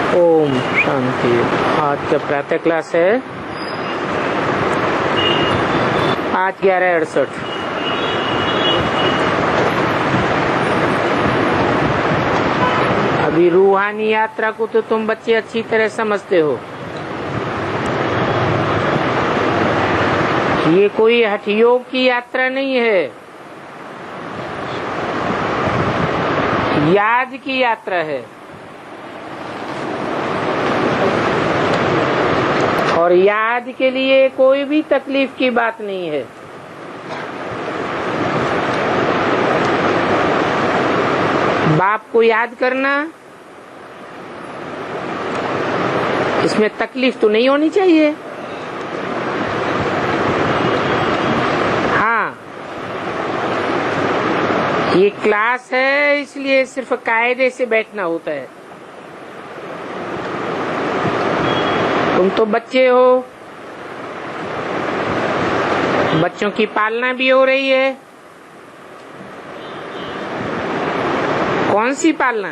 ओम शांति। आज का प्रातः क्लास है 8/11/68। अभी रूहानी यात्रा को तो तुम बच्चे अच्छी तरह समझते हो। ये कोई हठयोग की यात्रा नहीं है, याद की यात्रा है। और याद के लिए कोई भी तकलीफ की बात नहीं है। बाप को याद करना, इसमें तकलीफ तो नहीं होनी चाहिए। हाँ, ये क्लास है इसलिए सिर्फ कायदे से बैठना होता है। तुम तो बच्चे हो, बच्चों की पालना भी हो रही है। कौन सी पालना?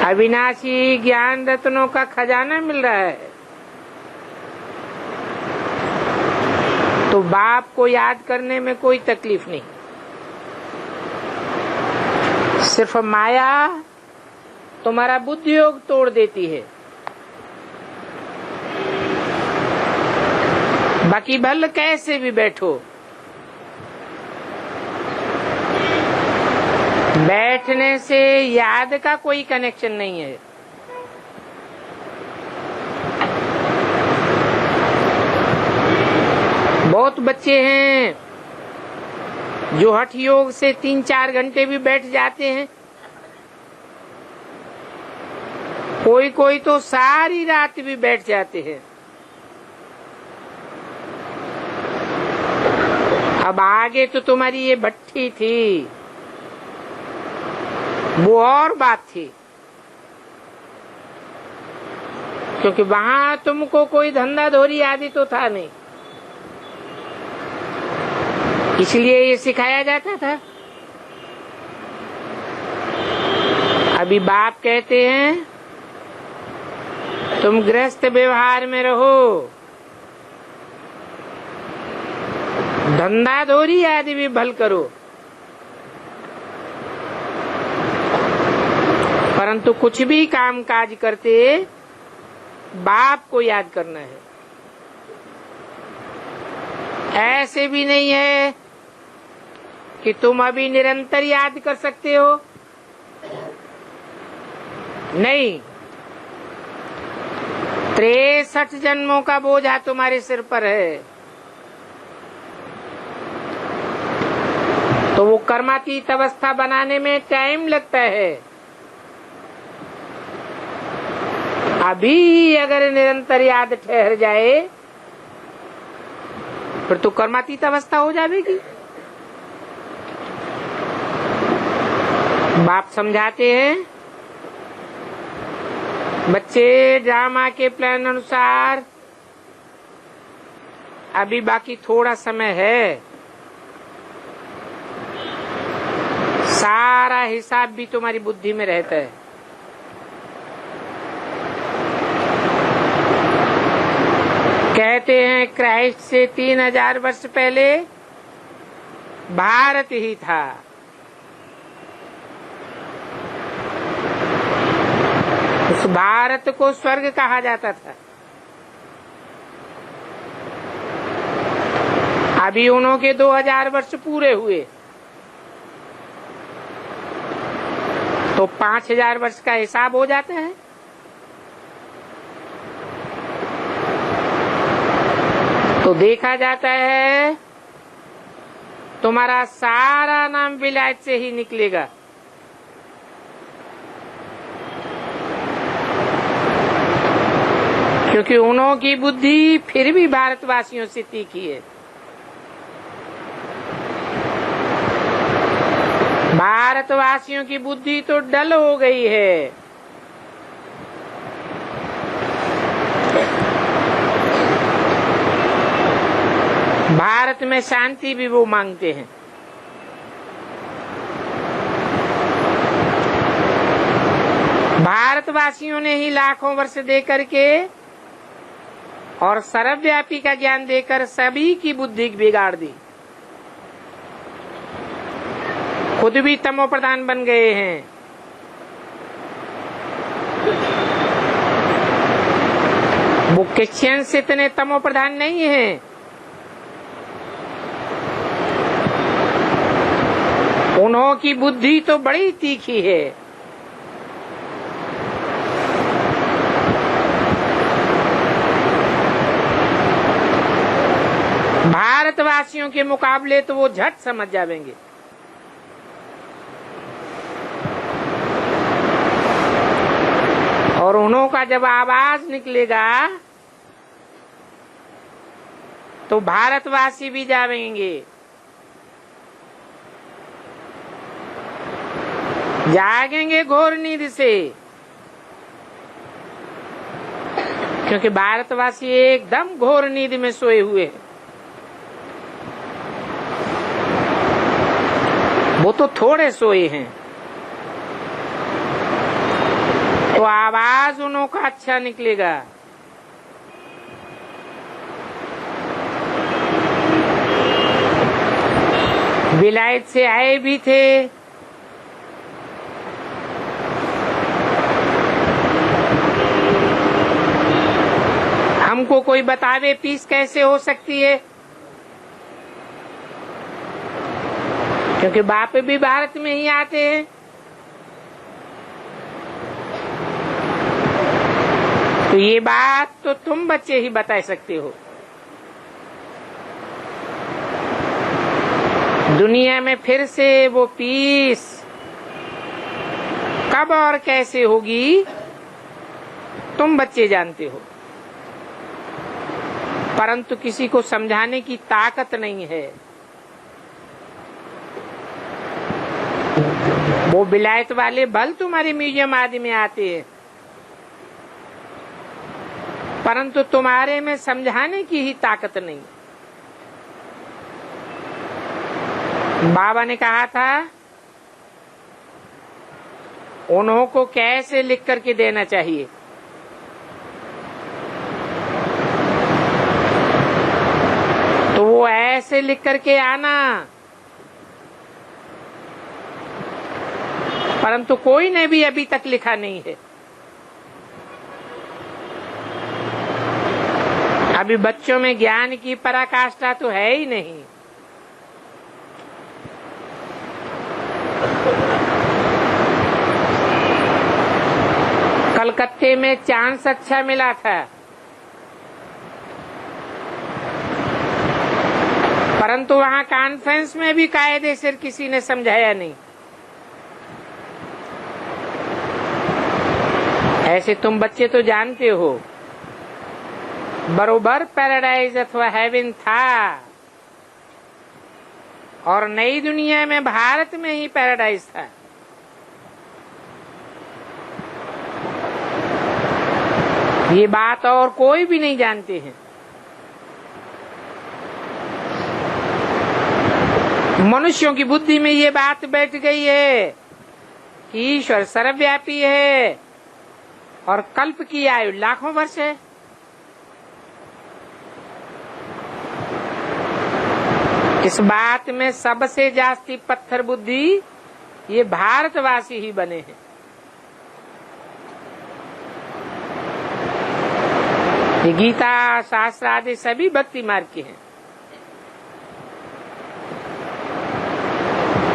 अविनाशी ज्ञान रत्नों का खजाना मिल रहा है, तो बाप को याद करने में कोई तकलीफ नहीं। सिर्फ माया तुम्हारा बुद्धि योग तोड़ देती है। बाकी भल कैसे भी बैठो, बैठने से याद का कोई कनेक्शन नहीं है। बहुत बच्चे हैं जो हठ योग से 3-4 घंटे भी बैठ जाते हैं। कोई कोई तो सारी रात भी बैठ जाते हैं। अब आगे तो तुम्हारी ये भट्ठी थी, वो और बात थी, क्योंकि वहां तुमको कोई धंधा धोरी आदि तो था नहीं, इसलिए ये सिखाया जाता था। अभी बाप कहते हैं तुम गृहस्थ व्यवहार में रहो, धंधा धोरी आदि भी भल करो, परंतु कुछ भी काम काज करते बाप को याद करना है। ऐसे भी नहीं है कि तुम अभी निरंतर याद कर सकते हो, नहीं। 63 जन्मों का बोझा तुम्हारे सिर पर है, तो वो कर्मातीत अवस्था बनाने में टाइम लगता है। अभी अगर निरंतर याद ठहर जाए फिर तो कर्मातीत अवस्था हो जाएगी। बाप समझाते हैं बच्चे ड्रामा के प्लान अनुसार अभी बाकी थोड़ा समय है, सारा हिसाब भी तुम्हारी बुद्धि में रहता है। कहते हैं क्राइस्ट से 3000 वर्ष पहले भारत ही था। उस भारत को स्वर्ग कहा जाता था। अभी उन्होंने 2000 वर्ष पूरे हुए तो 5000 वर्ष का हिसाब हो जाता है। तो देखा जाता है तुम्हारा सारा नाम विलायत से ही निकलेगा। क्योंकि उन्हों की बुद्धि फिर भी भारतवासियों से तीखी है। भारतवासियों की बुद्धि तो डल हो गई है। भारत में शांति भी वो मांगते हैं। भारतवासियों ने ही लाखों वर्ष दे करके और सर्वव्यापी का ज्ञान देकर सभी की बुद्धि बिगाड़ दी। खुद भी तमो प्रधान बन गए हैं। वो क्रिश्चियंस इतने तमो प्रधान नहीं हैं। उन्हों की बुद्धि तो बड़ी तीखी है। भारतवासियों के मुकाबले तो वो झट समझ जाएंगे। और उन्हों का जब आवाज निकलेगा तो भारतवासी भी जाएंगे। जागेंगे घोर नींद से, क्योंकि भारतवासी एकदम घोर नींद में सोए हुए हैं। वो तो थोड़े सोए हैं, तो आवाज उन्हों का अच्छा निकलेगा। विलायत से आए भी थे, हमको कोई बतावे पीस कैसे हो सकती है, क्योंकि बाप भी भारत में ही आते हैं। तो ये बात तो तुम बच्चे ही बता सकते हो। दुनिया में फिर से वो पीस कब और कैसे होगी तुम बच्चे जानते हो, परंतु किसी को समझाने की ताकत नहीं है। वो विलायत वाले भल तुम्हारे म्यूजियम आदि में आते हैं, परंतु तुम्हारे में समझाने की ही ताकत नहीं। बाबा ने कहा था उन्हों को कैसे लिख करके देना चाहिए। तो वो ऐसे लिख करके आना, परंतु कोई ने भी अभी तक लिखा नहीं है। अभी बच्चों में ज्ञान की पराकाष्ठा तो है ही नहीं। कलकत्ते में चांस अच्छा मिला था, परंतु वहां कॉन्फ्रेंस में भी कायदे से किसी ने समझाया नहीं। ऐसे तुम बच्चे तो जानते हो बरोबर पैराडाइज अथवा हेवन था, और नई दुनिया में भारत में ही पैराडाइज था। ये बात और कोई भी नहीं जानते हैं। मनुष्यों की बुद्धि में ये बात बैठ गई है कि ईश्वर सर्वव्यापी है और कल्प की आयु लाखों वर्ष है। इस बात में सबसे जास्ती पत्थर बुद्धि ये भारतवासी ही बने हैं। ये गीता शास्त्र आदि सभी भक्ति मार्ग के हैं,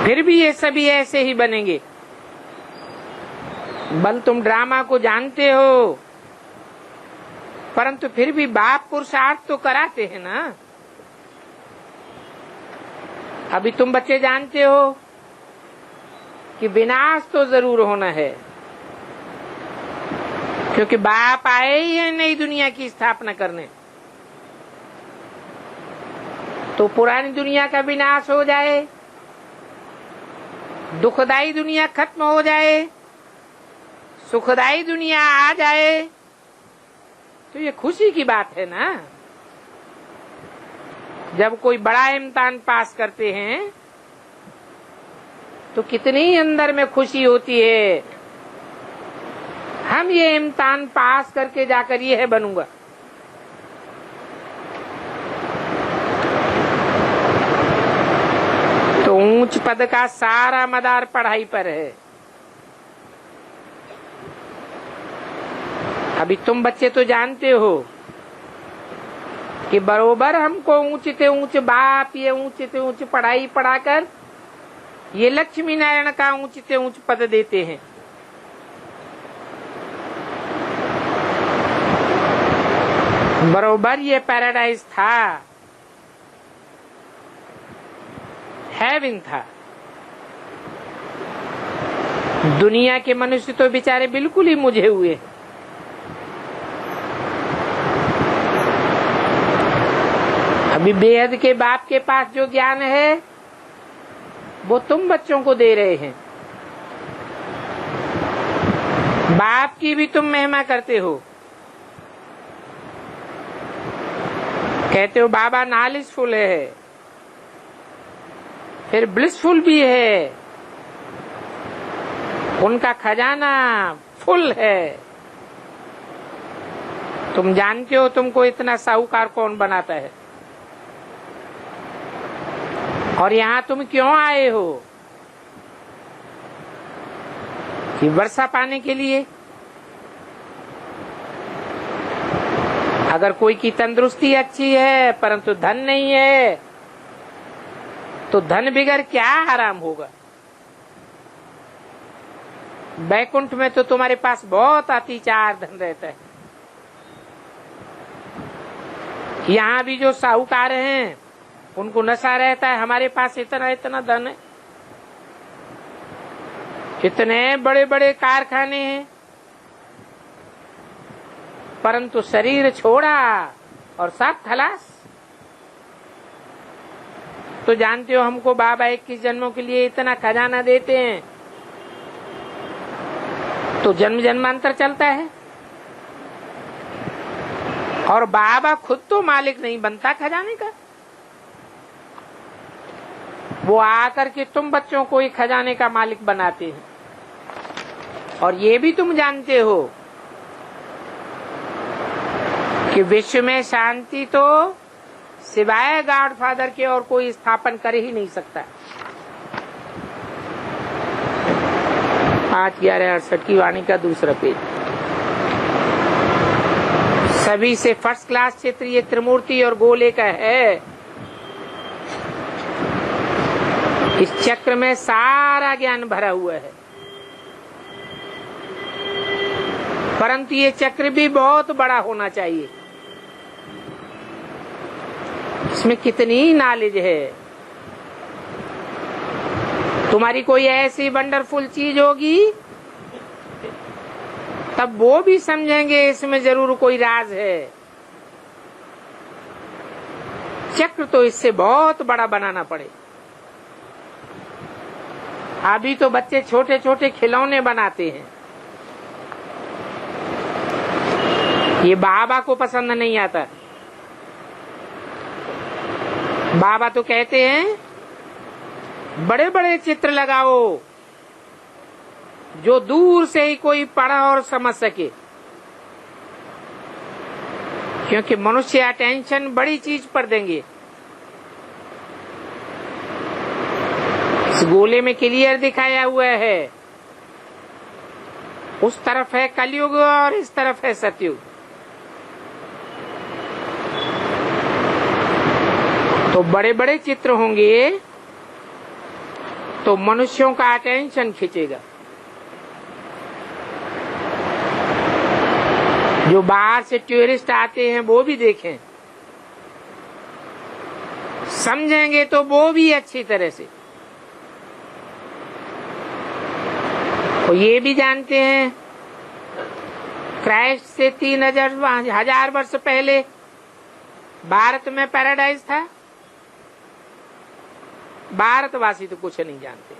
फिर भी ये सभी ऐसे ही बनेंगे। बल तुम ड्रामा को जानते हो, परंतु फिर भी बाप पुरुषार्थ तो कराते हैं ना। अभी तुम बच्चे जानते हो कि विनाश तो जरूर होना है, क्योंकि बाप आए ही है नई दुनिया की स्थापना करने। तो पुरानी दुनिया का विनाश हो जाए, दुखदाई दुनिया खत्म हो जाए, सुखदाई दुनिया आ जाए, तो ये खुशी की बात है ना। जब कोई बड़ा इम्तिहान पास करते हैं तो कितनी अंदर में खुशी होती है। हम ये इम्तिहान पास करके जाकर ये बनूंगा। तो ऊंच पद का सारा मदार पढ़ाई पर है। अभी तुम बच्चे तो जानते हो कि बरोबर हमको ऊंचे से ऊंचे बाप ये ऊंचे से ऊंचे पढ़ाई पढ़ाकर ये लक्ष्मी नारायण का ऊंचे से ऊंच पद देते हैं। बरोबर ये पैराडाइज था, हेवन था। दुनिया के मनुष्य तो बेचारे बिल्कुल ही मुझे हुए। अभी बेहद के बाप के पास जो ज्ञान है वो तुम बच्चों को दे रहे हैं। बाप की भी तुम महिमा करते हो, कहते हो बाबा नॉलेजफुल है, फिर ब्लिसफुल भी है, उनका खजाना फुल है। तुम जानते हो तुमको इतना साहूकार कौन बनाता है, और यहाँ तुम क्यों आए हो? कि वर्षा पाने के लिए। अगर कोई की तंदुरुस्ती अच्छी है परंतु धन नहीं है तो धन बिगर क्या आराम होगा? बैकुंठ में तो तुम्हारे पास बहुत अतिचार धन रहता है। यहाँ भी जो साहूकार हैं उनको नशा रहता है, हमारे पास इतना इतना धन है, इतने बड़े बड़े कारखाने हैं, परंतु शरीर छोड़ा और सब खलास। तो जानते हो हमको बाबा 21 जन्मों के लिए इतना खजाना देते हैं तो जन्म जन्मांतर चलता है। और बाबा खुद तो मालिक नहीं बनता खजाने का, वो आकर के तुम बच्चों को ही खजाने का मालिक बनाते हैं। और ये भी तुम जानते हो कि विश्व में शांति तो सिवाय गॉडफादर के और कोई स्थापन कर ही नहीं सकता। 5/11/68 की वाणी का दूसरा पेज। सभी से फर्स्ट क्लास चित्र ये त्रिमूर्ति और गोले का है। इस चक्र में सारा ज्ञान भरा हुआ है, परंतु ये चक्र भी बहुत बड़ा होना चाहिए। इसमें कितनी नॉलेज है। तुम्हारी कोई ऐसी वंडरफुल चीज होगी तब वो भी समझेंगे इसमें जरूर कोई राज है। चक्र तो इससे बहुत बड़ा बनाना पड़े। अभी तो बच्चे छोटे छोटे खिलौने बनाते हैं, ये बाबा को पसंद नहीं आता। बाबा तो कहते हैं बड़े बड़े चित्र लगाओ जो दूर से ही कोई पढ़ा और समझ सके, क्योंकि मनुष्य अटेंशन बड़ी चीज पर देंगे। इस गोले में क्लियर दिखाया हुआ है, उस तरफ है कलयुग और इस तरफ है सतयुग। तो बड़े बड़े चित्र होंगे तो मनुष्यों का अटेंशन खींचेगा। जो बाहर से टूरिस्ट आते हैं वो भी देखें, समझेंगे तो वो भी अच्छी तरह से। तो ये भी जानते हैं क्राइस्ट से 3000 वर्ष पहले भारत में पैराडाइज था। भारतवासी तो कुछ नहीं जानते,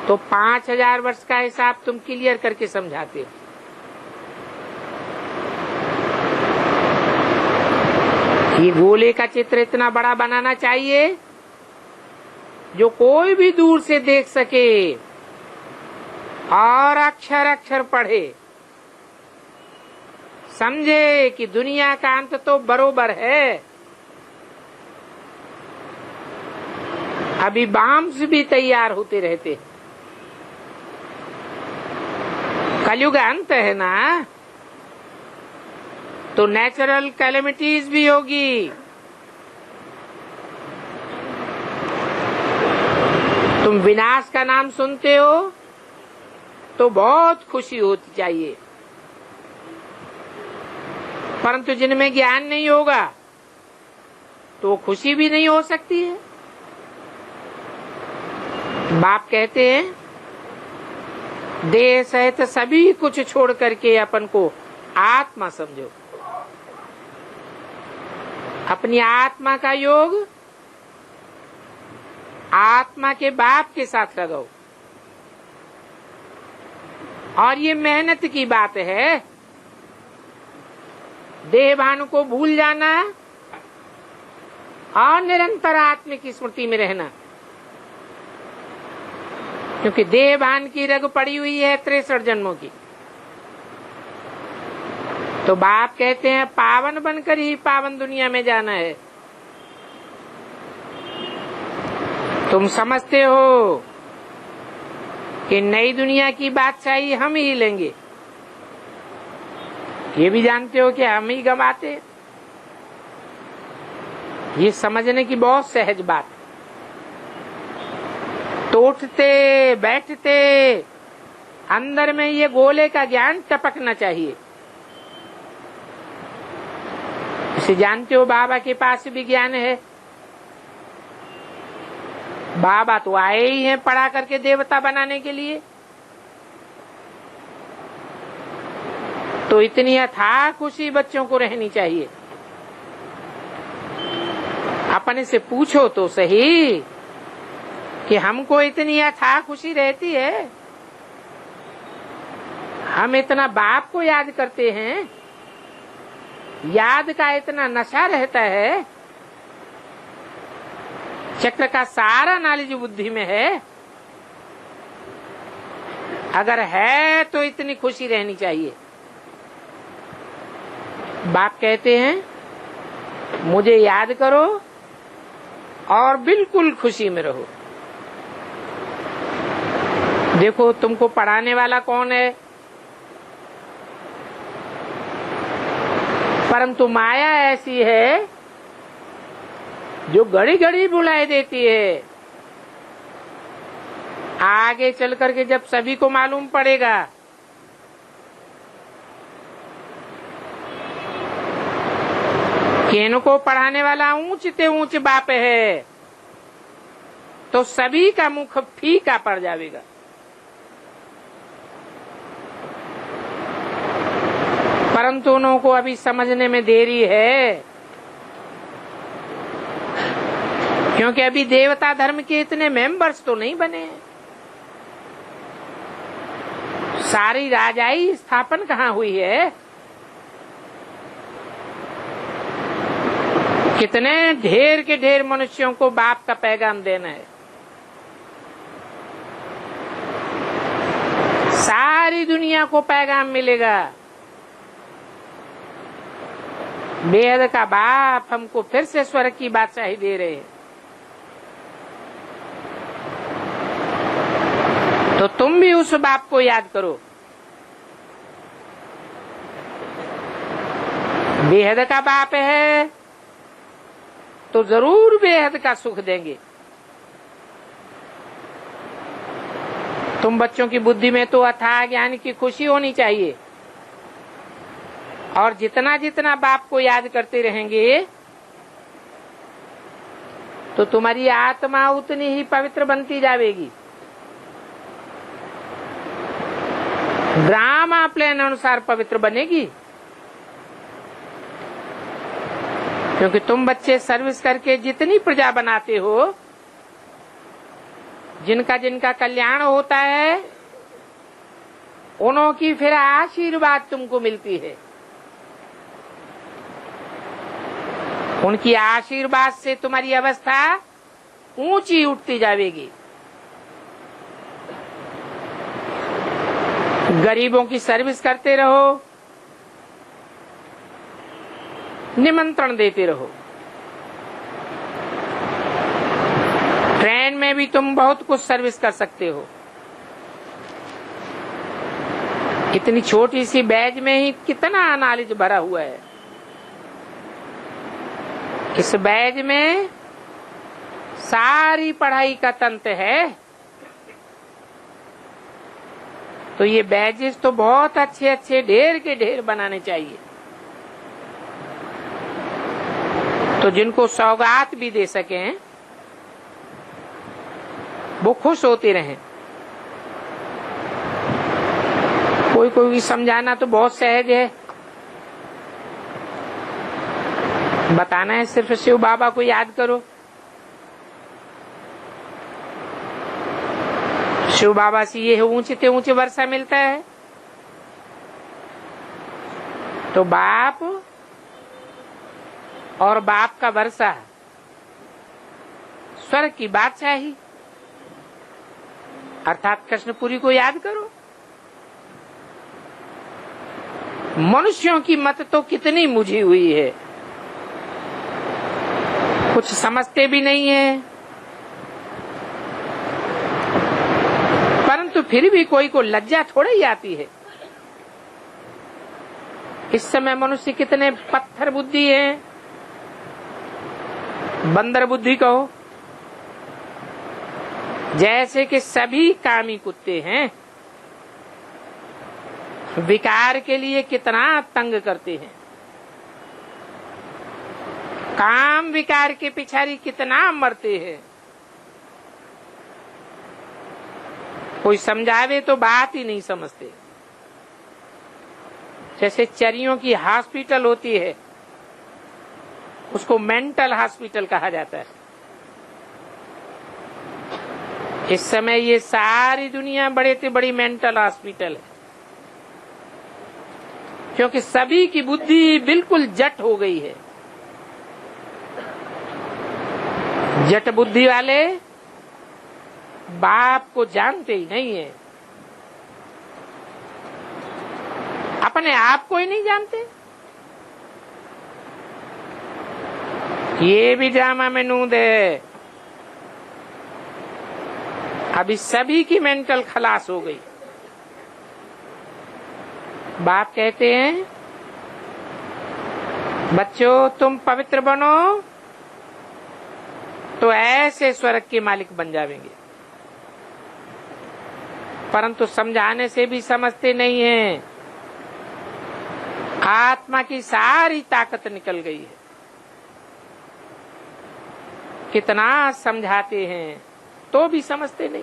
तो 5000 वर्ष का हिसाब तुम क्लियर करके समझाते हो। ये गोले का चित्र इतना बड़ा बनाना चाहिए जो कोई भी दूर से देख सके और अक्षर अक्षर पढ़े, समझे कि दुनिया का अंत तो बरोबर है। अभी बॉम्ब्स भी तैयार होते रहते हैं। कलयुग अंत है ना, तो नेचुरल कैलेमिटीज भी होगी। तुम विनाश का नाम सुनते हो तो बहुत खुशी होती चाहिए, परंतु जिनमें ज्ञान नहीं होगा तो खुशी भी नहीं हो सकती है। बाप कहते हैं देह सहित सभी कुछ छोड़ करके अपन को आत्मा समझो, अपनी आत्मा का योग आत्मा के बाप के साथ लगाओ। और ये मेहनत की बात है, देहभान को भूल जाना और निरंतर आत्मा की स्मृति में रहना, क्योंकि देहभान की रग पड़ी हुई है 63 जन्मों की। तो बाप कहते हैं पावन बनकर ही पावन दुनिया में जाना है। तुम समझते हो कि नई दुनिया की बादशाही हम ही लेंगे, ये भी जानते हो कि हम ही गंवाते। ये समझने की बहुत सहज बात। तो उठते बैठते अंदर में ये गोले का ज्ञान टपकना चाहिए। इसे जानते हो बाबा के पास भी ज्ञान है। बाबा तो आए ही हैं पढ़ा करके देवता बनाने के लिए। तो इतनी अथाह खुशी बच्चों को रहनी चाहिए। अपने से पूछो तो सही कि हमको इतनी अथाह खुशी रहती है, हम इतना बाप को याद करते हैं, याद का इतना नशा रहता है, चक्र का सारा नॉलेज बुद्धि में है। अगर है तो इतनी खुशी रहनी चाहिए। बाप कहते हैं मुझे याद करो और बिल्कुल खुशी में रहो। देखो तुमको पढ़ाने वाला कौन है, परंतु माया ऐसी है जो घड़ी घड़ी बुलाए देती है। आगे चल करके जब सभी को मालूम पड़ेगा कि इनको पढ़ाने वाला ऊंचते ऊंच बाप है, तो सभी का मुख फीका पड़ जाएगा। परंतु उन्हों को अभी समझने में देरी है, क्योंकि अभी देवता धर्म के इतने मेंबर्स तो नहीं बने हैं। सारी राजाई स्थापन कहाँ हुई है? कितने ढेर के ढेर मनुष्यों को बाप का पैगाम देना है। सारी दुनिया को पैगाम मिलेगा। बेहद का बाप हमको फिर से स्वर्ग की बादशाही दे रहे हैं। तो तुम भी उस बाप को याद करो। बेहद का बाप है तो जरूर बेहद का सुख देंगे। तुम बच्चों की बुद्धि में तो अथाह ज्ञान की खुशी होनी चाहिए, और जितना जितना बाप को याद करते रहेंगे तो तुम्हारी आत्मा उतनी ही पवित्र बनती जाएगी। ड्रामा प्लान अनुसार पवित्र बनेगी, क्योंकि तुम बच्चे सर्विस करके जितनी प्रजा बनाते हो, जिनका जिनका कल्याण होता है, उन्हों की फिर आशीर्वाद तुमको मिलती है। उनकी आशीर्वाद से तुम्हारी अवस्था ऊंची उठती जाएगी। गरीबों की सर्विस करते रहो, निमंत्रण देते रहो। ट्रेन में भी तुम बहुत कुछ सर्विस कर सकते हो। इतनी छोटी सी बैग में ही कितना नॉलेज भरा हुआ है। इस बैग में सारी पढ़ाई का तंत्र है। तो ये बैजेस तो बहुत अच्छे अच्छे ढेर के ढेर बनाने चाहिए, तो जिनको सौगात भी दे सकें वो खुश होते रहें। कोई कोई समझाना तो बहुत सहज है, बताना है सिर्फ शिव बाबा को याद करो। शिव बाबा से ये ऊंचे से ऊंचे वर्षा मिलता है, तो बाप और बाप का वर्षा स्वर्ग की बादशाही अर्थात कृष्णपुरी को याद करो। मनुष्यों की मत तो कितनी मुझी हुई है, कुछ समझते भी नहीं है, परंतु फिर भी कोई को लज्जा थोड़ी ही आती है। इस समय मनुष्य कितने पत्थर बुद्धि है, बंदर बुद्धि कहो, जैसे कि सभी कामी कुत्ते हैं, विकार के लिए कितना तंग करते हैं, काम विकार के पिछाड़ी कितना मरते हैं। कोई समझावे तो बात ही नहीं समझते। जैसे चरियों की हॉस्पिटल होती है, उसको मेंटल हॉस्पिटल कहा जाता है। इस समय ये सारी दुनिया बड़े से बड़ी मेंटल हॉस्पिटल है, क्योंकि सभी की बुद्धि बिल्कुल जट हो गई है। जट बुद्धि वाले बाप को जानते ही नहीं है, अपने आप को ही नहीं जानते। ये भी ड्रामा में नूंद है। अभी सभी की मेंटल खलास हो गई। बाप कहते हैं बच्चों तुम पवित्र बनो तो ऐसे स्वर्ग के मालिक बन जाएंगे, परंतु समझाने से भी समझते नहीं हैं। आत्मा की सारी ताकत निकल गई है। कितना समझाते हैं तो भी समझते नहीं।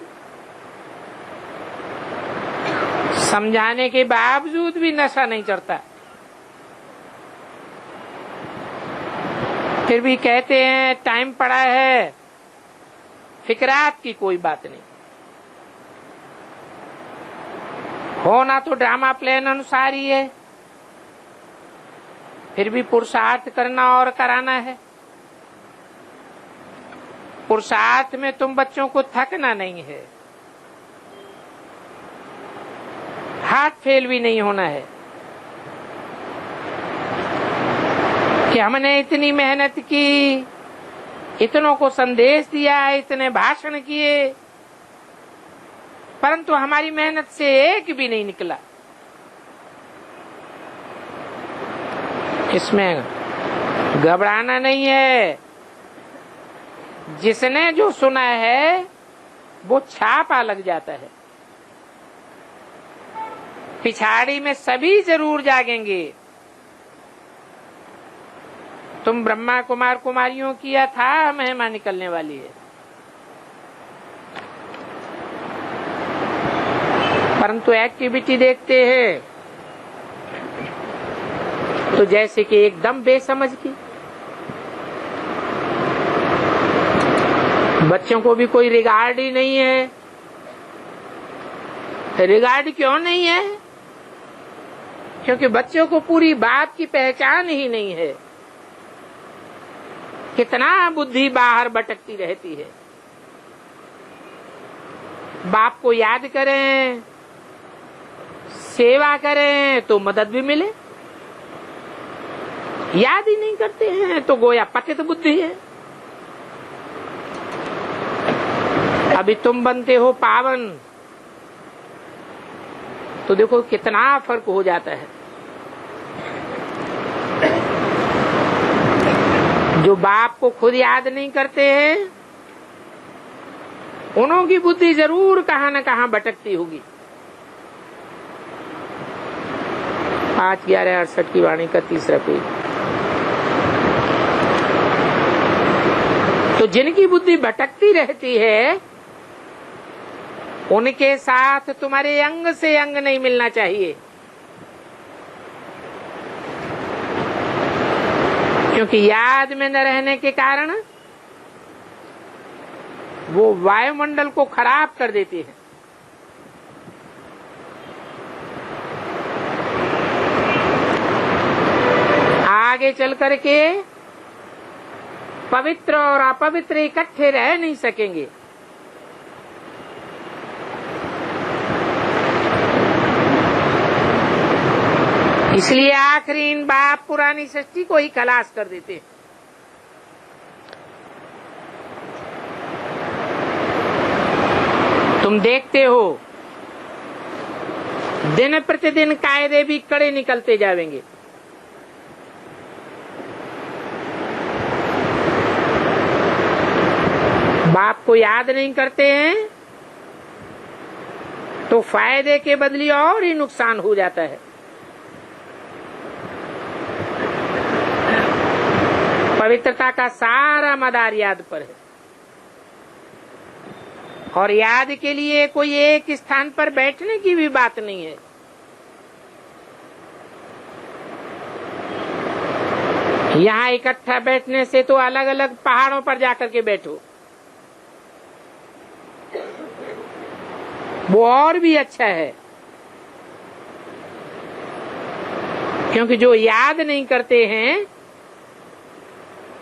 समझाने के बावजूद भी नशा नहीं चढ़ता। फिर भी कहते हैं टाइम पड़ा है, फिक्रात की कोई बात नहीं। होना तो ड्रामा प्लान अनुसार ही है, फिर भी पुरुषार्थ करना और कराना है। पुरुषार्थ में तुम बच्चों को थकना नहीं है, हार्ट फेल भी नहीं होना है कि हमने इतनी मेहनत की, इतनों को संदेश दिया, इतने भाषण किए, परंतु हमारी मेहनत से एक भी नहीं निकला। इसमें घबराना नहीं है। जिसने जो सुना है वो छापा लग जाता है। पिछाड़ी में सभी जरूर जागेंगे। तुम ब्रह्मा कुमार कुमारियों किया था, महिमा निकलने वाली है। परंतु एक्टिविटी देखते हैं तो जैसे कि एकदम बेसमझ की। बच्चों को भी कोई रिगार्ड ही नहीं है। रिगार्ड क्यों नहीं है? क्योंकि बच्चों को पूरी बात की पहचान ही नहीं है। कितना बुद्धि बाहर भटकती रहती है। बाप को याद करें, सेवा करें तो मदद भी मिले, याद ही नहीं करते हैं तो गोया पतित बुद्धि है। अभी तुम बनते हो पावन तो देखो कितना फर्क हो जाता है। जो बाप को खुद याद नहीं करते हैं उन्हों की बुद्धि जरूर कहां न कहां भटकती होगी। 5/11/68 की वाणी का 3रा पेज। तो जिनकी बुद्धि भटकती रहती है उनके साथ तुम्हारे अंग से अंग नहीं मिलना चाहिए, क्योंकि याद में न रहने के कारण वो वायुमंडल को खराब कर देती है। आगे चल करके पवित्र और अपवित्र इकट्ठे रह नहीं सकेंगे। इसलिए आखिरी इन बाप पुरानी सृष्टि को ही खलास कर देते हैं। तुम देखते हो दिन प्रतिदिन कायदे भी कड़े निकलते जाएंगे। बाप को याद नहीं करते हैं तो फायदे के बदले और ही नुकसान हो जाता है। पवित्रता का सारा मदार याद पर है और याद के लिए कोई एक स्थान पर बैठने की भी बात नहीं है। यहाँ इकट्ठा बैठने से तो अलग अलग पहाड़ों पर जाकर के बैठो, वो और भी अच्छा है, क्योंकि जो याद नहीं करते हैं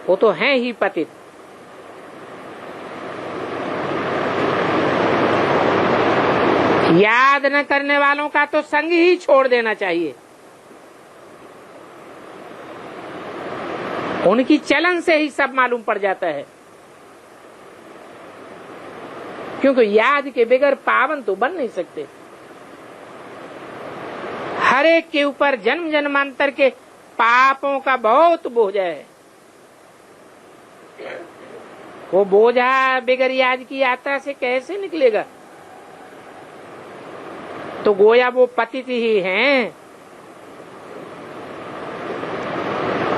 वो तो हैं ही पतित। याद न करने वालों का तो संग ही छोड़ देना चाहिए। उनकी चलन से ही सब मालूम पड़ जाता है, क्योंकि याद के बगैर पावन तो बन नहीं सकते। हर एक के ऊपर जन्म जन्मांतर के पापों का बहुत बोझा है। वो बोझा बगैर याद की यात्रा से कैसे निकलेगा? तो गोया वो पतित ही हैं।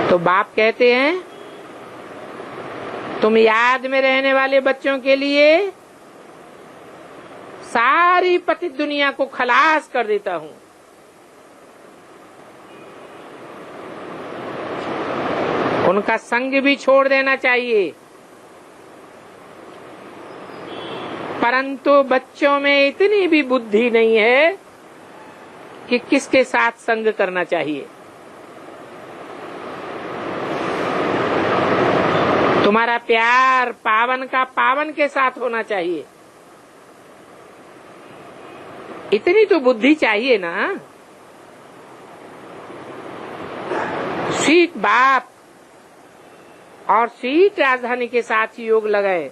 तो बाप कहते हैं तुम याद में रहने वाले बच्चों के लिए सारी पतित दुनिया को खलास कर देता हूं। उनका संग भी छोड़ देना चाहिए, परंतु बच्चों में इतनी भी बुद्धि नहीं है कि किसके साथ संग करना चाहिए। तुम्हारा प्यार पावन का पावन के साथ होना चाहिए, इतनी तो बुद्धि चाहिए ना। सीट बाप और सीट राजधानी के साथ ही योग लगाए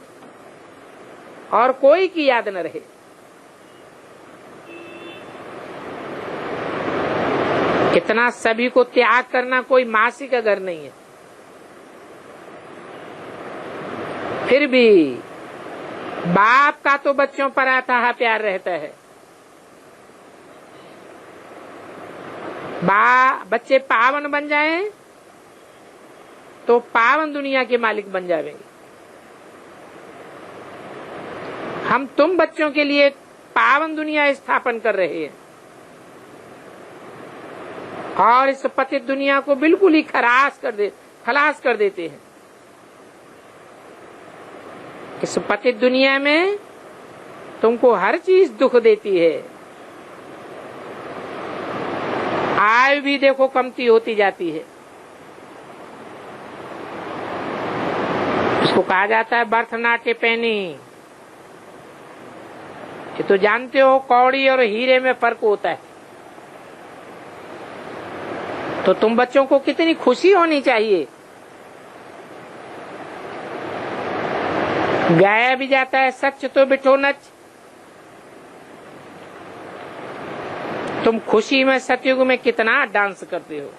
और कोई की याद न रहे। कितना सभी को त्याग करना कोई मासी का घर नहीं है। फिर भी बाप का तो बच्चों पर अथाह प्यार रहता है। बच्चे पावन बन जाएं तो पावन दुनिया के मालिक बन जाएंगे। हम तुम बच्चों के लिए पावन दुनिया स्थापन कर रहे हैं और इस पतित दुनिया को बिल्कुल ही खलास कर देते हैं। इस पतित दुनिया में तुमको हर चीज दुख देती है। आयु भी देखो कमती होती जाती है। इसको कहा जाता है बर्थ नाट्य पैनी। ये तो जानते हो कौड़ी और हीरे में फर्क होता है। तो तुम बच्चों को कितनी खुशी होनी चाहिए। गाया भी जाता है सच तो बिठो नच। तुम खुशी में सतयुग में कितना डांस करते हो।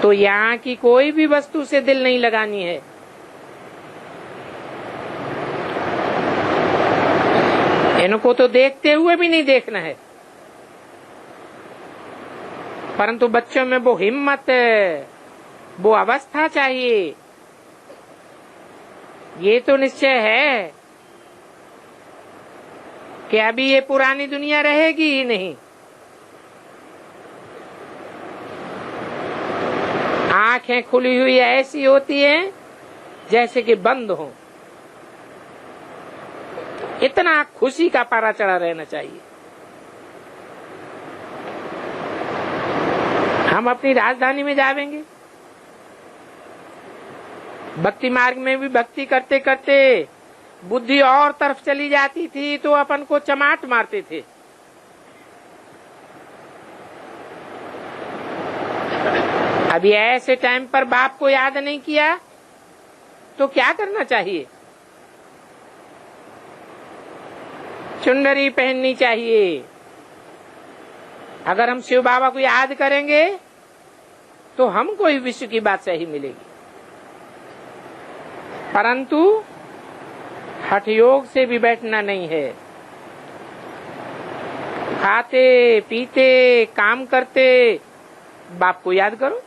तो यहाँ की कोई भी वस्तु से दिल नहीं लगानी है। इनको तो देखते हुए भी नहीं देखना है, परंतु बच्चों में वो हिम्मत, वो अवस्था चाहिए। ये तो निश्चय है कि अभी ये पुरानी दुनिया रहेगी ही नहीं। आंखें खुली हुई ऐसी होती हैं जैसे कि बंद हो। इतना खुशी का पारा चढ़ा रहना चाहिए। हम अपनी राजधानी में जावेंगे, भक्ति मार्ग में भी भक्ति करते करते बुद्धि और तरफ चली जाती थी तो अपन को चमाट मारते थे। अभी ऐसे टाइम पर बाप को याद नहीं किया तो क्या करना चाहिए? चुनरी पहननी चाहिए। अगर हम शिव बाबा को याद करेंगे तो हमको ही विश्व की बादशाही मिलेगी। परंतु हठ योग से भी बैठना नहीं है। खाते पीते काम करते बाप को याद करो।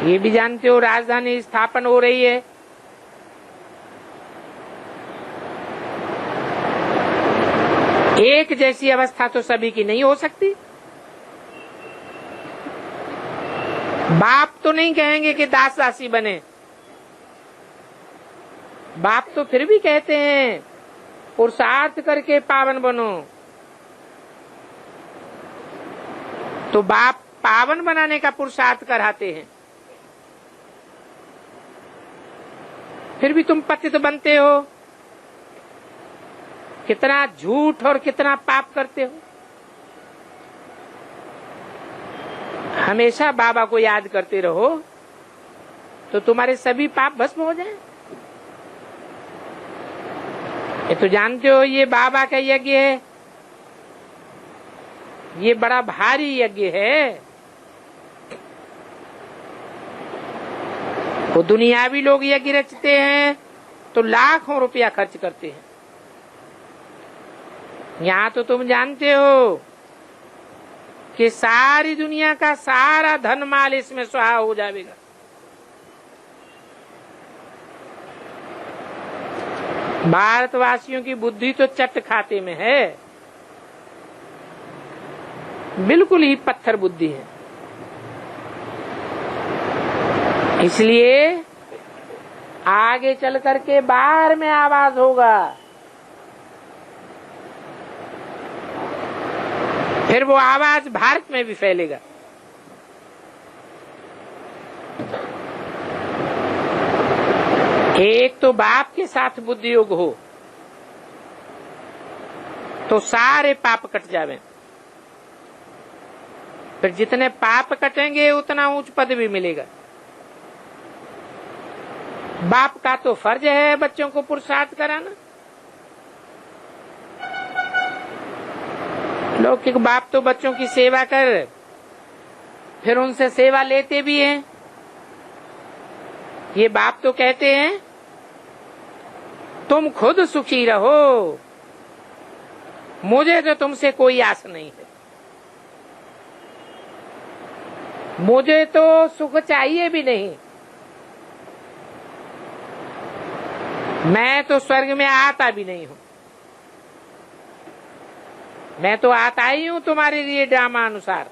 ये भी जानते हो राजधानी स्थापन हो रही है। एक जैसी अवस्था तो सभी की नहीं हो सकती। बाप तो नहीं कहेंगे कि दास दासी बने। बाप तो फिर भी कहते हैं पुरुषार्थ करके पावन बनो। तो बाप पावन बनाने का पुरुषार्थ कराते हैं, फिर भी तुम पतित बनते हो। कितना झूठ और कितना पाप करते हो। हमेशा बाबा को याद करते रहो तो तुम्हारे सभी पाप भस्म हो जाएं। ये तो जानते हो ये बाबा का यज्ञ है, ये बड़ा भारी यज्ञ है। वो दुनियावी लोग यज्ञ रचते हैं तो लाखों रुपया खर्च करते हैं। यहाँ तो तुम जानते हो कि सारी दुनिया का सारा धन माल इसमें स्वाहा हो जाएगा। भारतवासियों की बुद्धि तो चट खाते में है, बिल्कुल ही पत्थर बुद्धि है। इसलिए आगे चल करके बाहर में आवाज होगा, फिर वो आवाज भारत में भी फैलेगा। एक तो बाप के साथ बुद्धि योग हो तो सारे पाप कट जावे। फिर जितने पाप कटेंगे उतना उच्च पद भी मिलेगा। बाप का तो फर्ज है बच्चों को पुरुषार्थ कराना। लौकिक बाप तो बच्चों की सेवा कर फिर उनसे सेवा लेते भी हैं। ये बाप तो कहते हैं तुम खुद सुखी रहो, मुझे तो तुमसे कोई आस नहीं है। मुझे तो सुख चाहिए भी नहीं। मैं तो स्वर्ग में आता भी नहीं हूं। मैं तो आता ही हूं तुम्हारे लिए ड्रामा अनुसार।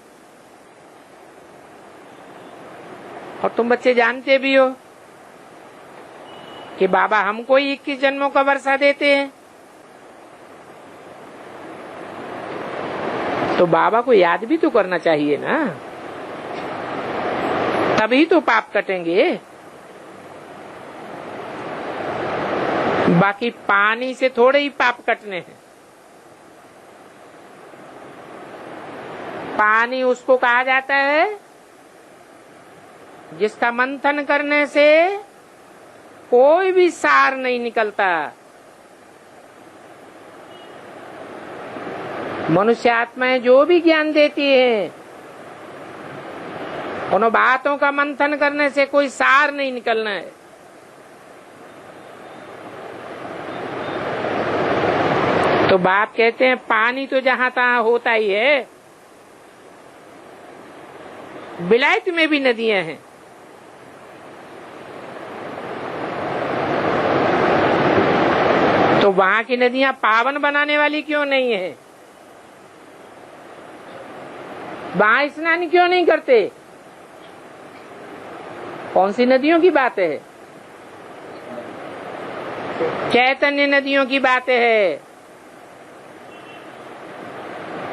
और तुम बच्चे जानते भी हो कि बाबा हमको ही 21 जन्मों का वर्षा देते हैं। तो बाबा को याद भी तो करना चाहिए ना, तभी तो पाप कटेंगे। बाकी पानी से थोड़े ही पाप कटने हैं। पानी उसको कहा जाता है जिसका मंथन करने से कोई भी सार नहीं निकलता। मनुष्य आत्माएं जो भी ज्ञान देती है, उन बातों का मंथन करने से कोई सार नहीं निकलना है। तो बाप कहते हैं पानी तो जहां तहां होता ही है, विलायत में भी नदियां हैं। तो वहां की नदियां पावन बनाने वाली क्यों नहीं है? वहां स्नान क्यों नहीं करते? कौन सी नदियों की बात है? चैतन्य नदियों की बात है,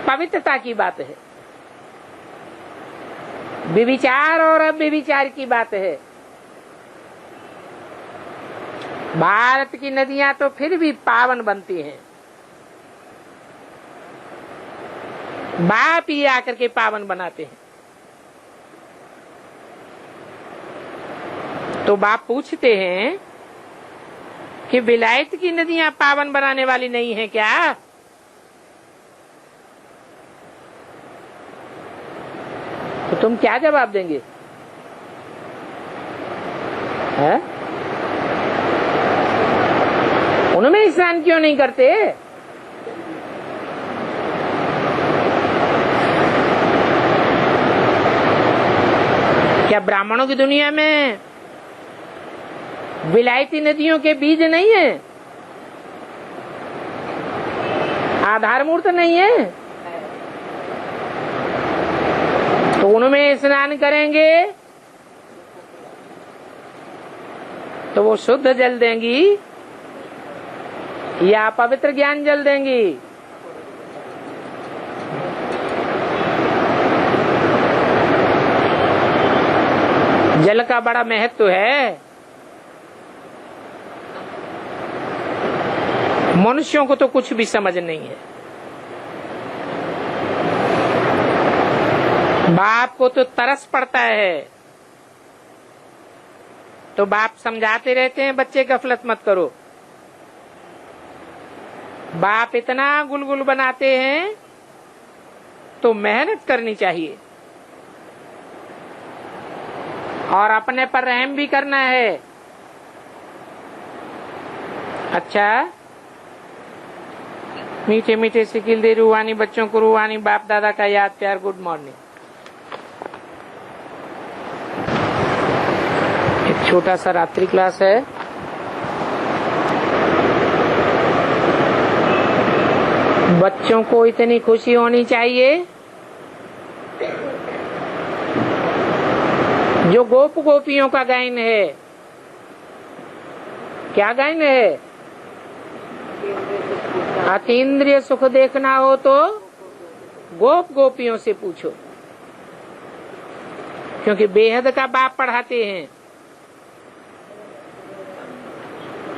पवित्रता की बात है, विविचार और अव्यभिचार की बात है। भारत की नदियां तो फिर भी पावन बनती हैं, बाप ही आकर के पावन बनाते हैं। तो बाप पूछते हैं कि विलायत की नदियां पावन बनाने वाली नहीं है क्या? तो तुम क्या जवाब देंगे? है? उनमें स्नान क्यों नहीं करते? क्या ब्राह्मणों की दुनिया में विलायती नदियों के बीज नहीं है? आधार मूर्त नहीं है? तो उनमें स्नान करेंगे तो वो शुद्ध जल देंगी या पवित्र ज्ञान जल देंगी? जल का बड़ा महत्व है। मनुष्यों को तो कुछ भी समझ नहीं है। बाप को तो तरस पड़ता है, तो बाप समझाते रहते हैं बच्चे गफलत मत करो। बाप इतना गुलगुल बनाते हैं तो मेहनत करनी चाहिए और अपने पर रहम भी करना है। अच्छा, मीठे मीठे सिकिल दे रूहानी बच्चों को रूहानी बाप दादा का याद प्यार। Good morning. एक छोटा सा रात्रि क्लास है। बच्चों को इतनी खुशी होनी चाहिए जो गोप गोपियों का गायन है। क्या गायन है? अतीन्द्रिय सुख देखना हो तो गोप गोपियों से पूछो, क्योंकि बेहद का बाप पढ़ाते हैं।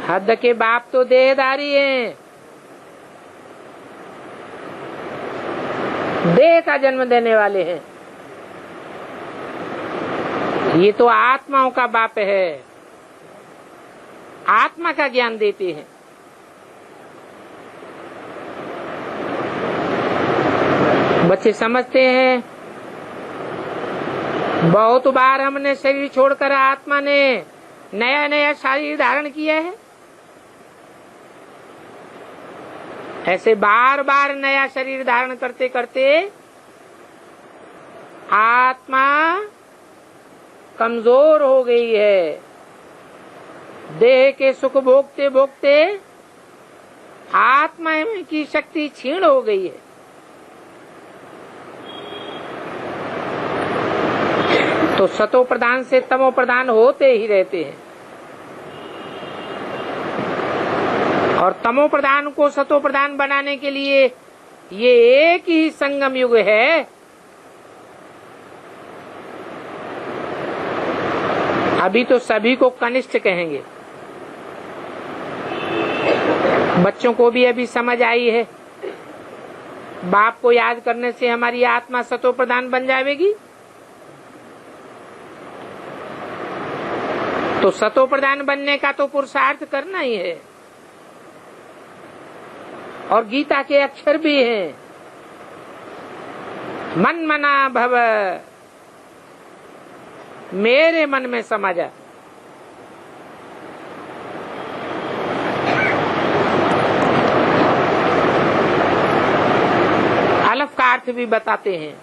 हद के बाप तो देहधारी हैं, देह का जन्म देने वाले हैं। ये तो आत्माओं का बाप है, आत्मा का ज्ञान देते हैं। बच्चे समझते हैं बहुत बार हमने शरीर छोड़कर आत्मा ने नया नया शरीर धारण किया है। ऐसे बार बार नया शरीर धारण करते करते आत्मा कमजोर हो गई है। देह के सुख भोगते भोगते आत्मा की शक्ति क्षीण हो गई है। तो सतो प्रधान से तमो प्रधान होते ही रहते हैं, और तमो प्रधान को सतो प्रधान बनाने के लिए ये एक ही संगम युग है। अभी तो सभी को कनिष्ठ कहेंगे। बच्चों को भी अभी समझ आई है, बाप को याद करने से हमारी आत्मा सतो प्रधान बन जाएगी। तो सतो प्रधान बनने का तो पुरुषार्थ करना ही है। और गीता के अक्षर भी हैं, मन मना भव, मेरे मन में समा जा। अलफ का अर्थ भी बताते हैं,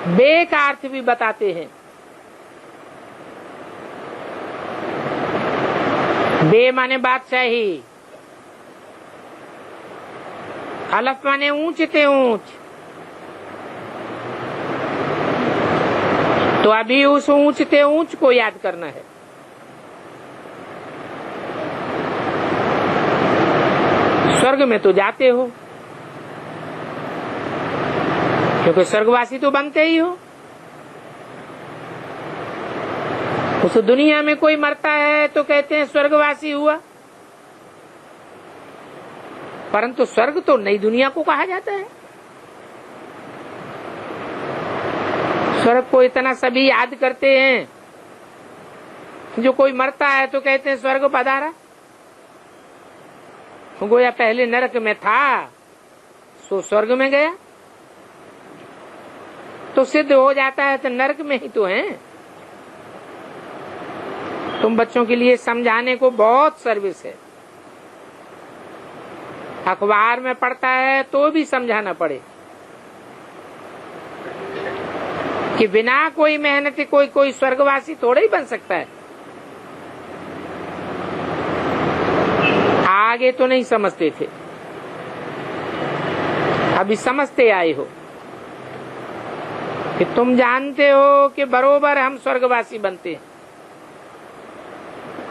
बे का अर्थ भी बताते हैं। बे माने बादशाही, अलफ माने ऊंच ते ऊंच। तो अभी उस ऊंच ते ऊंच को याद करना है। स्वर्ग में तो जाते हो, क्योंकि स्वर्गवासी तो बनते ही हो। उस दुनिया में कोई मरता है तो कहते हैं स्वर्गवासी हुआ, परंतु स्वर्ग तो नई दुनिया को कहा जाता है। स्वर्ग को इतना सभी याद करते हैं, जो कोई मरता है तो कहते हैं स्वर्ग पधारा। गोया पहले नरक में था सो स्वर्ग में गया, तो सिद्ध हो जाता है तो नरक में ही तो है। तुम बच्चों के लिए समझाने को बहुत सर्विस है। अखबार में पढ़ता है तो भी समझाना पड़े कि बिना कोई मेहनत कोई स्वर्गवासी थोड़ा ही बन सकता है। आगे तो नहीं समझते थे, अभी समझते आए हो कि तुम जानते हो कि बरोबर हम स्वर्गवासी बनते हैं,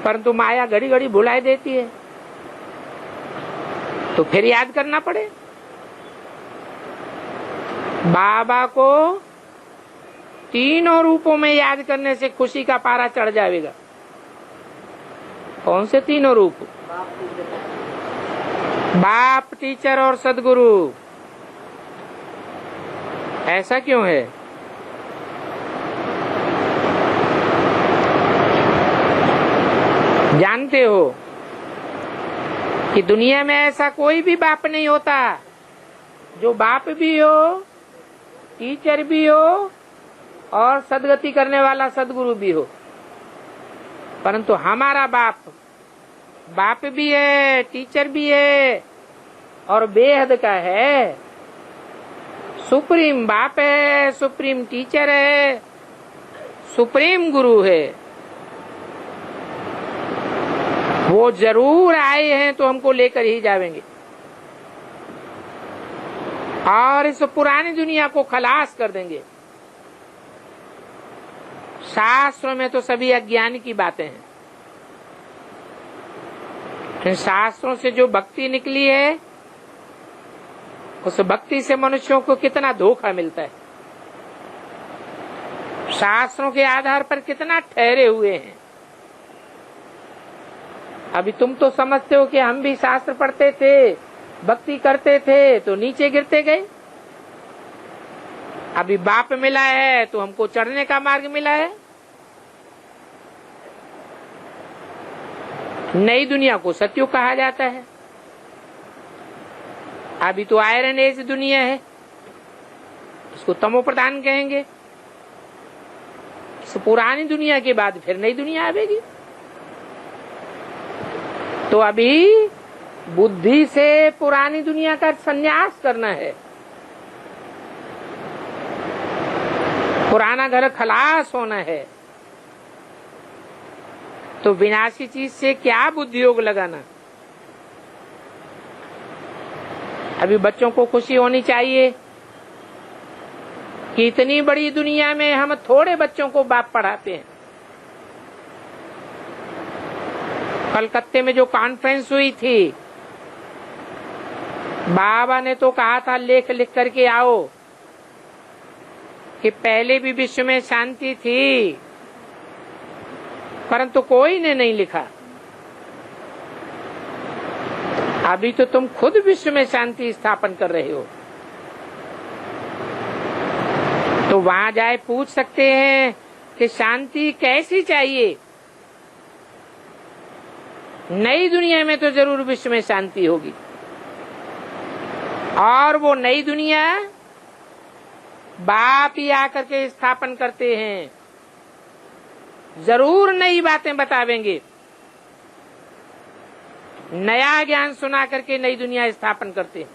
परंतु माया घड़ी घड़ी भुलाई देती है, तो फिर याद करना पड़े। बाबा को तीनों रूपों में याद करने से खुशी का पारा चढ़ जाएगा। कौन से तीनों रूप? बाप, टीचर और सदगुरु। ऐसा क्यों है? जानते हो कि दुनिया में ऐसा कोई भी बाप नहीं होता जो बाप भी हो, टीचर भी हो और सदगति करने वाला सदगुरु भी हो, परंतु हमारा बाप भी है, टीचर भी है और बेहद का है। सुप्रीम बाप है, सुप्रीम टीचर है, सुप्रीम गुरु है। वो जरूर आए हैं तो हमको लेकर ही जाएंगे और इस पुरानी दुनिया को खलास कर देंगे। शास्त्रों में तो सभी अज्ञान की बातें हैं। इन शास्त्रों से जो भक्ति निकली है, उस भक्ति से मनुष्यों को कितना धोखा मिलता है। शास्त्रों के आधार पर कितना ठहरे हुए हैं। अभी तुम तो समझते हो कि हम भी शास्त्र पढ़ते थे, भक्ति करते थे तो नीचे गिरते गए। अभी बाप मिला है तो हमको चढ़ने का मार्ग मिला है। नई दुनिया को सत्युग कहा जाता है। अभी तो आयरन एज दुनिया है, इसको तमो प्रधान कहेंगे। इस पुरानी दुनिया के बाद फिर नई दुनिया आएगी। तो अभी बुद्धि से पुरानी दुनिया का संन्यास करना है। पुराना घर खलास होना है। तो विनाशी चीज से क्या बुद्धि योग लगाना। अभी बच्चों को खुशी होनी चाहिए कि इतनी बड़ी दुनिया में हम थोड़े बच्चों को बाप पढ़ाते हैं। कलकत्ते में जो कॉन्फ्रेंस हुई थी, बाबा ने तो कहा था लेख लिख करके आओ कि पहले भी विश्व में शांति थी, परंतु कोई ने नहीं लिखा। अभी तो तुम खुद विश्व में शांति स्थापन कर रहे हो, तो वहां जाए पूछ सकते हैं कि शांति कैसी चाहिए। नई दुनिया में तो जरूर विश्व में शांति होगी, और वो नई दुनिया बाप ही आकर के स्थापन करते हैं, जरूर नई बातें बतावेंगे, नया ज्ञान सुना करके नई दुनिया स्थापन करते हैं।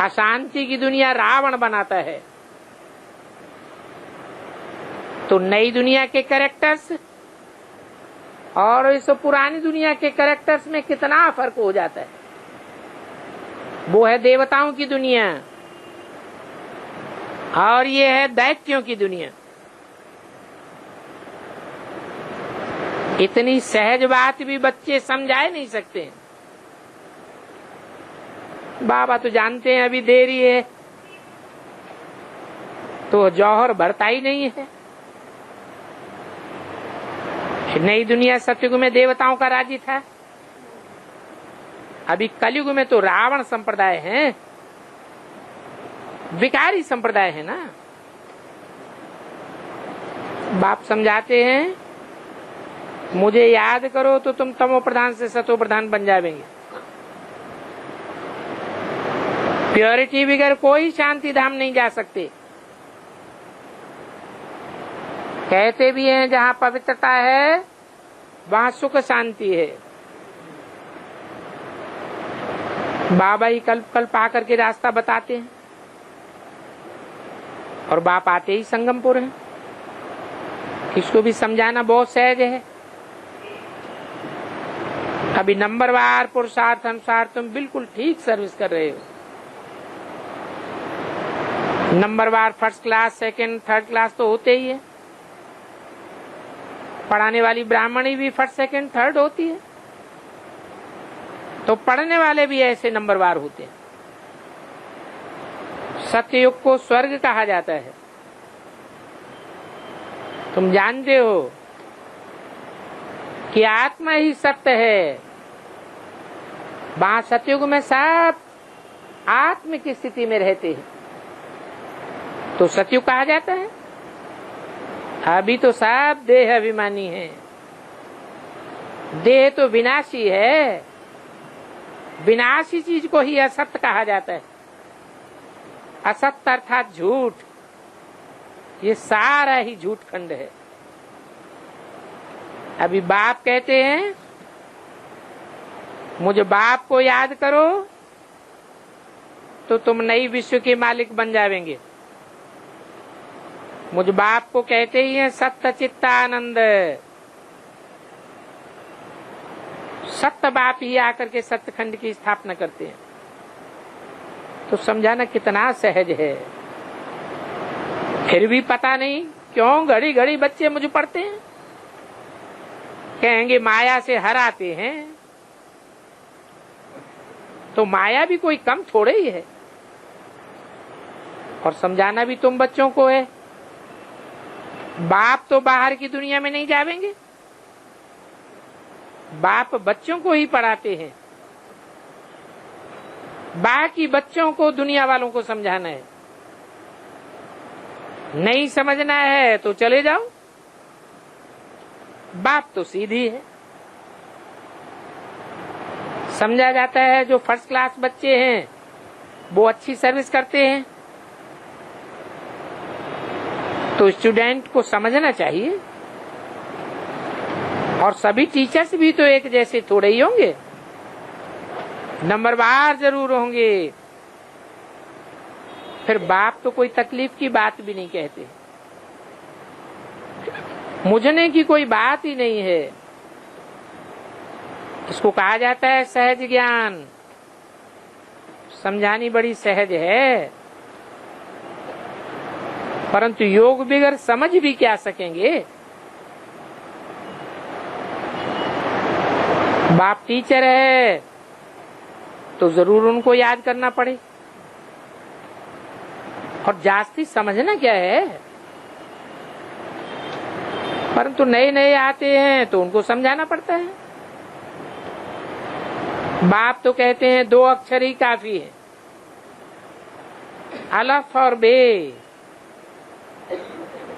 अशांति की दुनिया रावण बनाता है, तो नई दुनिया के कैरेक्टर्स और इस पुरानी दुनिया के कैरेक्टर्स में कितना फर्क हो जाता है। वो है देवताओं की दुनिया और ये है दैत्यों की दुनिया। इतनी सहज बात भी बच्चे समझाए नहीं सकते हैं। बाबा तो जानते हैं अभी देरी है, तो जौहर भरता ही नहीं है। नई दुनिया सतयुग में देवताओं का राज्य था, अभी कलयुग में तो रावण संप्रदाय है, विकारी संप्रदाय है ना। बाप समझाते हैं, मुझे याद करो तो तुम तमो प्रधान से सतो प्रधान बन जाएंगे। प्योरिटी बगैर कोई शांति धाम नहीं जा सकते। कहते भी हैं जहाँ पवित्रता है वहाँ सुख शांति है। बाबा ही कल्प कल्प आकर के रास्ता बताते हैं, और बाप आते ही संगमपुर है। इसको भी समझाना बहुत सहज है। अभी नंबरवार पुरुषार्थ अनुसार तुम बिल्कुल ठीक सर्विस कर रहे हो। नंबरवार first class, second, third class तो होते ही है। पढ़ाने वाली ब्राह्मणी भी फर्स्ट, सेकंड, थर्ड होती है, तो पढ़ने वाले भी ऐसे नंबरवार होते हैं। सत्ययुग को स्वर्ग कहा जाता है। तुम जानते हो कि आत्मा ही सत्य है। वहां सतयुग में सब आत्म की स्थिति में रहते हैं, तो सतयुग कहा जाता है। अभी तो सब देह अभिमानी है। देह तो विनाशी है, विनाशी चीज को ही असत्य कहा जाता है। असत्य अर्थात झूठ, ये सारा ही झूठ खंड है। अभी बाप कहते हैं मुझे बाप को याद करो तो तुम नई विश्व के मालिक बन जाएंगे। मुझ बाप को कहते ही हैं सत्य चित्तानंद। सत्य बाप ही आकर के सत्यखंड की स्थापना करते हैं। तो समझाना कितना सहज है। फिर भी पता नहीं क्यों घड़ी घड़ी बच्चे मुझे पढ़ते हैं, कहेंगे माया से हराते हैं। तो माया भी कोई कम थोड़े ही है, और समझाना भी तुम बच्चों को है। बाप तो बाहर की दुनिया में नहीं जावेंगे, बाप बच्चों को ही पढ़ाते हैं। बाकी बच्चों को दुनिया वालों को समझाना है। नहीं समझना है तो चले जाओ। बाप तो सीधी है। समझा जाता है जो फर्स्ट क्लास बच्चे हैं वो अच्छी सर्विस करते हैं, तो स्टूडेंट को समझना चाहिए। और सभी टीचर्स भी तो एक जैसे थोड़े ही होंगे, नंबरवार जरूर होंगे। फिर बाप तो कोई तकलीफ की बात भी नहीं कहते, मुझने की कोई बात ही नहीं है। इसको कहा जाता है सहज ज्ञान। समझानी बड़ी सहज है, परंतु योग बगैर समझ भी क्या सकेंगे। बाप टीचर है तो जरूर उनको याद करना पड़े, और जास्ती समझना क्या है। परंतु नए नए आते हैं तो उनको समझाना पड़ता है। बाप तो कहते हैं 2 अक्षर ही काफी है, अलफ और बे।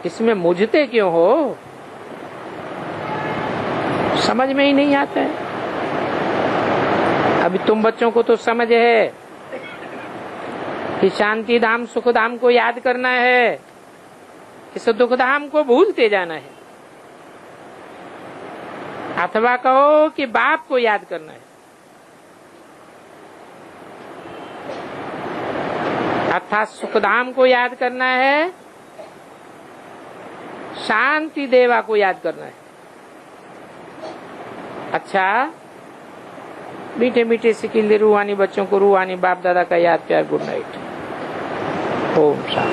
इसमें मुझते क्यों हो, समझ में ही नहीं आता है। अभी तुम बच्चों को तो समझ है कि शांति धाम सुख धाम को याद करना है, इस दुख धाम को भूलते जाना है, अथवा कहो कि बाप को याद करना है, अर्थात सुखधाम को याद करना है, शांति देवा को याद करना है। अच्छा, मीठे मीठे सिकिल्ले रूहानी बच्चों को रूहानी बाप दादा का याद प्यार। Good night. ओम शांति।